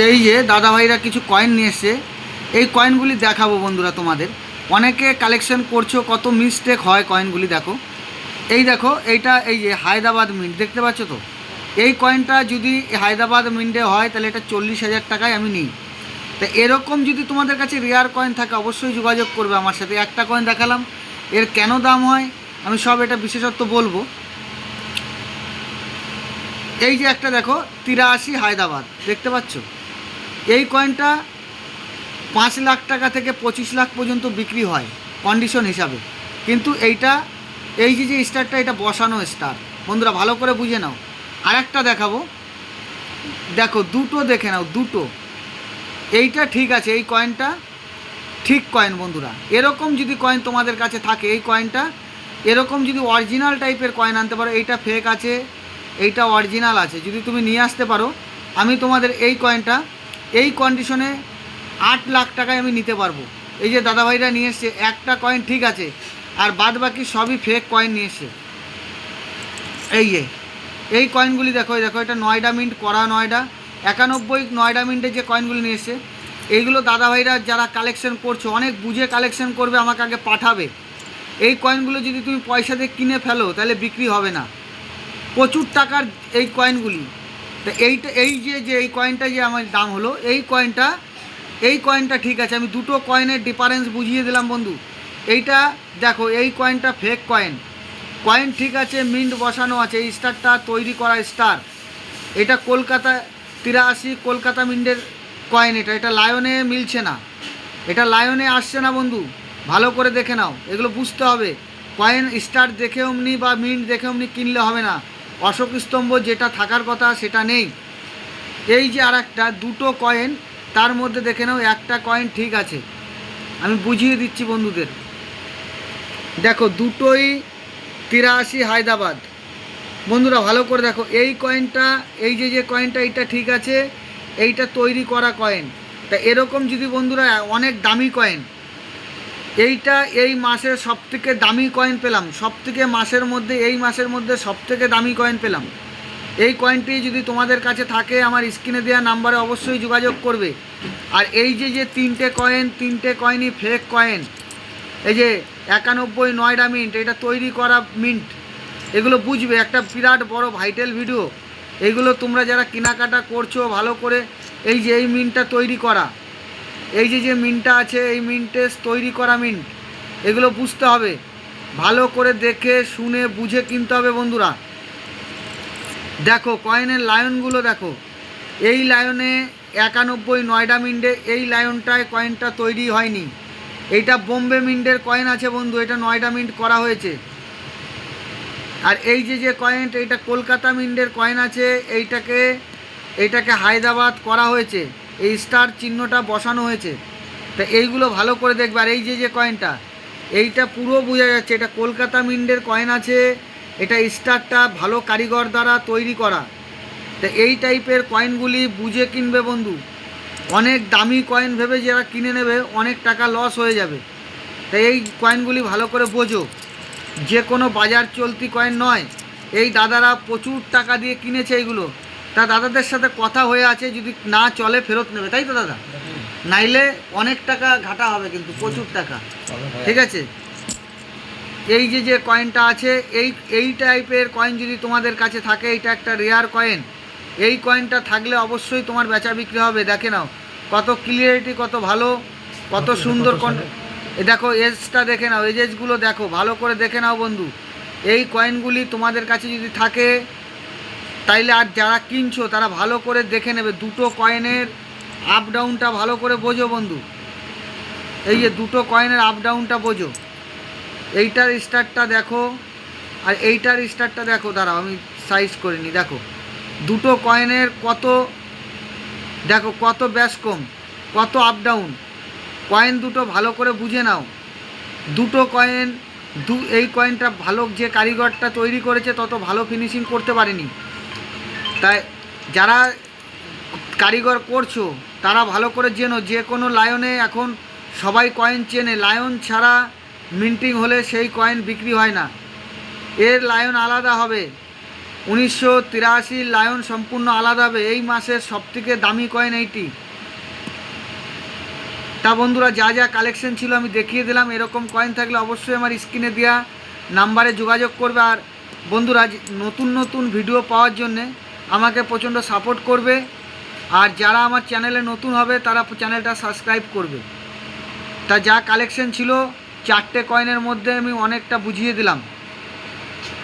এই যে দাদাভাইরা কিছু কয়েন নিয়ে এসছে, এই কয়েনগুলি দেখাবো বন্ধুরা তোমাদের। অনেকে কালেকশন করছো, কত মিস্টেক হয় কয়েনগুলি দেখো। এই দেখো, এইটা এই যে হায়দ্রাবাদ মিন্ট দেখতে পাচ্ছ তো। এই কয়েনটা যদি হায়দ্রাবাদ মিন্টে হয় তাহলে এটা 40,000 টাকায় আমি নিই। তা এরকম যদি তোমাদের কাছে রেয়ার কয়েন থাকে অবশ্যই যোগাযোগ করবে আমার সাথে। একটা কয়েন দেখালাম, এর কেন দাম হয় আমি সব এটা বিশেষত্ব বলবো। এই যে একটা দেখো 83 হায়দ্রাবাদ দেখতে পাচ্ছ, এই কয়েনটা 5 লাখ টাকা থেকে 25 লাখ পর্যন্ত বিক্রি হয় কন্ডিশন হিসাবে। কিন্তু এইটা এই যে স্টারটা, এটা বসানো স্টার বন্ধুরা, ভালো করে বুঝে নাও। আর একটা দেখাবো, দেখো দুটো দেখে নাও, দুটো। এইটা ঠিক আছে, এই কয়েনটা ঠিক কয়েন বন্ধুরা। এরকম যদি কয়েন তোমাদের কাছে থাকে, এই কয়েনটা এরকম যদি অরিজিনাল টাইপের কয়েন আনতে পারো, এইটা ফেক আছে, এইটা অরিজিনাল আছে, যদি তুমি নিয়ে আসতে পারো, আমি তোমাদের এই কয়েনটা এই কন্ডিশনে 8 লাখ টাকায় আমি নিতে পারবো। এই যে দাদাভাইরা নিয়ে এসছে, একটা কয়েন ঠিক আছে, আর বাদ বাকি সবই ফেক কয়েন নিয়ে এসছে। এই যে এই কয়েনগুলি দেখো, দেখো এটা নয়ডা মিন্ট করা, নয়ডা 91 নয়ডা মিন্টের যে কয়েনগুলি নিয়ে এসছে, এইগুলো দাদাভাইরা যারা কালেকশন করছো অনেক বুঝে কালেকশন করবে, আমাকে আগে পাঠাবে। এই কয়েনগুলো যদি তুমি পয়সা দিয়ে কিনে ফেলো তাহলে বিক্রি হবে না, প্রচুর টাকার এই কয়েনগুলি। তো এইটা এই যে এই কয়েনটা যে আমার দাম হলো, এই কয়েনটা ঠিক আছে, আমি দুটো কয়েনের ডিফারেন্স বুঝিয়ে দিলাম বন্ধু। এইটা দেখো, এই কয়েনটা ফেক কয়েন, কয়েন ঠিক আছে, মিন্ট বসানো আছে, এই স্টারটা তৈরি করা স্টার। এটা কলকাতা 83 কলকাতা মিন্টের কয়েন, এটা লায়নে মিলছে না, এটা লায়নে আসছে না বন্ধু, ভালো করে দেখে নাও, এগুলো বুঝতে হবে। কয়েন স্টার দেখে অমনি বা মিন্ট দেখে অমনি কিনলে হবে না, অশোক স্তম্ভ যেটা থাকার কথা সেটা নেই। এই যে আর একটা দুটো কয়েন, তার মধ্যে দেখে নাও একটা কয়েন ঠিক আছে, আমি বুঝিয়ে দিচ্ছি বন্ধুদের। দেখো দুটোই 83 হায়দ্রাবাদ বন্ধুরা, ভালো করে দেখো। এই কয়েনটা এই যে কয়েনটা, এইটা ঠিক আছে, এইটা তৈরি করা কয়েন। তা এরকম যদি বন্ধুরা অনেক দামি কয়েন, এইটা এই মাসের সবথেকে দামি কয়েন পেলাম, সবথেকে মাসের মধ্যে এই মাসের মধ্যে সবথেকে দামি কয়েন পেলাম। এই কয়েনটি যদি তোমাদের কাছে থাকে আমার স্ক্রিনে দেওয়া নাম্বারে অবশ্যই যোগাযোগ করবে। আর এই যে তিনটে কয়েনই ফেক কয়েন। এই যে 91 নয়ডা মিন্ট, এটা তৈরি করা মিন্ট, এগুলো বুঝবে, একটা বিরাট বড় ভাইটাল ভিডিও। এইগুলো তোমরা যারা কেনাকাটা করছো ভালো করে, এই যে এই মিন্টটা তৈরি করা, এই যে মিন্টটা আছে, এই মিন্টে তৈরি করা মিন্ট, এগুলো বুঝতে হবে, ভালো করে দেখে শুনে বুঝে কিনতে হবে বন্ধুরা। দেখো কয়েনের লায়নগুলো দেখো, এই লায়নে 91 নয়ডা মিন্টে এই লায়নটায় কয়েনটা তৈরি হয়নি, এইটা বোম্বে মিন্টের কয়েন আছে বন্ধু, এটা নয়ডা মিন্ট করা হয়েছে। আর এই যে কয়েন, এইটা কলকাতা মিন্টের কয়েন আছে, এইটাকে হায়দ্রাবাদ করা হয়েছে, এই স্টার চিহ্নটা বসানো হয়েছে। তা এইগুলো ভালো করে দেখবে। আর এই যে কয়েনটা, এইটা পুরো বোঝা যাচ্ছে এটা কলকাতা মিন্টের কয়েন আছে, এটা স্টারটা ভালো কারিগর দ্বারা তৈরি করা। তা এই টাইপের কয়েনগুলি বুঝে কিনবে বন্ধু, অনেক দামি কয়েন ভেবে যারা কিনে নেবে অনেক টাকা লস হয়ে যাবে। তাই এই কয়েনগুলি ভালো করে বোঝো, যে কোনো বাজার চলতি কয়েন নয়। এই দাদারা প্রচুর টাকা দিয়ে কিনেছে এইগুলো, তা দাদাদের সাথে কথা হয়ে আছে, যদি না চলে ফেরত নেবে, তাই তো দাদা? নাইলে অনেক টাকা ঘাটা হবে, কিন্তু প্রচুর টাকা, ঠিক আছে। এই যে কয়েনটা আছে, এই টাইপের কয়েন যদি তোমাদের কাছে থাকে, এইটা একটা রেয়ার কয়েন, এই কয়েনটা থাকলে অবশ্যই তোমার বেচা বিক্রি হবে। দেখে নাও কত ক্লিয়ারিটি, কত ভালো, কত সুন্দর দেখো এজটা দেখে নাও, এজগুলো দেখো, ভালো করে দেখে নাও বন্ধু। এই কয়েনগুলি তোমাদের কাছে যদি থাকে তাইলে আর যারা কিনছো তারা ভালো করে দেখে নেবে, দুটো কয়েনের আপ ডাউনটা ভালো করে বোঝো বন্ধু। এই যে দুটো কয়েনের আপ ডাউনটা বোঝো, এইটার স্টারটা দেখো আর এইটার স্টারটা দেখো, দাঁড়াও আমি সাইজ করে নিই। দেখো দুটো কয়েনের কত, দেখো কত ব্যাস কম, কত আপ ডাউন, কয়েন দুটো ভালো করে বুঝে নাও। দুটো কয়েন এই কয়েনটা ভালো, যে কারিগরটা তৈরি করেছে তত ভালো ফিনিশিং করতে পারেনি। তাই যারা কারিগর করছো তারা ভালো করে জেনো, যে কোনো লায়নে এখন সবাই কয়েন চেনে, লায়ন ছাড়া মিন্টিং হলে সেই কয়েন বিক্রি হয় না, এর লায়ন আলাদা হবে, 1983 লায়ন সম্পূর্ণ আলাদা হবে। এই মাসের সবথেকে দামি কয়েন এইটি। তা বন্ধুরা, যা যা কালেকশন ছিল আমি দেখিয়ে দিলাম। এরকম কয়েন থাকলে অবশ্যই আমার স্ক্রিনে দেওয়া নাম্বারে যোগাযোগ করবে। আর বন্ধুরা, নতুন নতুন ভিডিও পাওয়ার জন্যে আমাকে প্রচণ্ড সাপোর্ট করবে। আর যারা আমার চ্যানেলে নতুন হবে তারা চ্যানেলটা সাবস্ক্রাইব করবে। তা যা কালেকশন ছিল 4টে কয়েনের মধ্যে আমি অনেকটা বুঝিয়ে দিলাম।